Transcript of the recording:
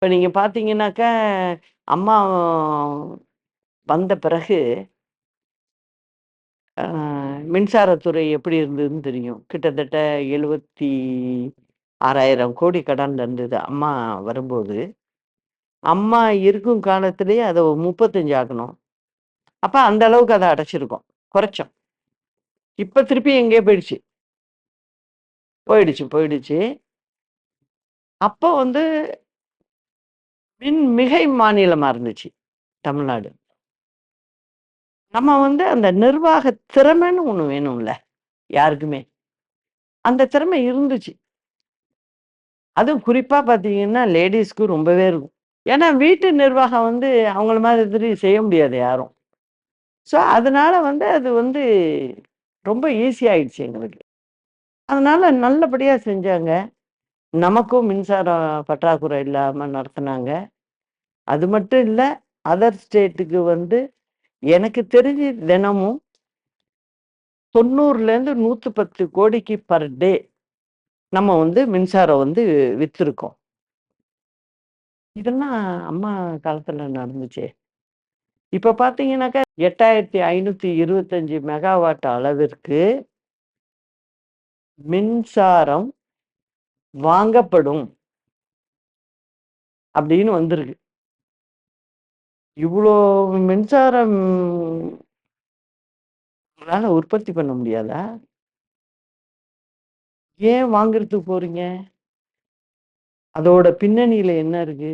இப்ப நீங்க பார்த்தீங்கன்னாக்கா, அம்மா வந்த பிறகு அ மின்சாரத்துறை எப்படி இருந்ததுன்னு தெரியும். கிட்டத்தட்ட 76,000 கோடி கடன்ல இருந்தது அம்மா வரும்போது. அம்மா இருக்கும் காலத்திலேயே அத 35 ஆக்குனோம். அப்ப அந்த அளவுக்கு அத அடைச்சிருக்கோம். குறைச்சோம். இப்ப திருப்பி எங்கேயோ போயிடுச்சு. போயிடுச்சு. அப்போ வந்து மிகை மாநிலமா இருந்துச்சு தமிழ்நாடு. நம்ம வந்து அந்த நிர்வாக திறமைன்னு ஒண்ணு வேணும்ல, யாருக்குமே. அந்த திறமை இருந்துச்சு. அதுவும் குறிப்பா பார்த்தீங்கன்னா, லேடீஸ்க்கு ரொம்பவே இருக்கும். ஏன்னா வீட்டு நிர்வாகம் வந்து அவங்கள மாதிரி செய்ய முடியாது யாரும். ஸோ, அதனால வந்து அது வந்து ரொம்ப ஈஸி ஆயிடுச்சு எங்களுக்கு. அதனால நல்லபடியா செஞ்சாங்க. நமக்கும் மின்சாரம் பற்றாக்குறை இல்லாம நடத்துனாங்க. அது மட்டும் இல்ல, அதர் ஸ்டேட்டுக்கு வந்து எனக்கு தெரிஞ்சு தினமும் 90லேருந்து 110 கோடிக்கு பர் டே நம்ம வந்து மின்சாரம் வந்து வித்திருக்கோம். இதெல்லாம் அம்மா காலத்துல நடந்துச்சே. இப்ப பார்த்தீங்கன்னாக்கா 8525 மெகாவாட் அளவிற்கு மின்சாரம் வாங்கப்படும் அப்படின்னு வந்திருக்கு. இவ்ளோ மின்சாரம் உங்களால உற்பத்தி பண்ண முடியாதா? ஏன் வாங்குறதுக்கு போறீங்க? அதோட பின்னணியில என்ன இருக்கு?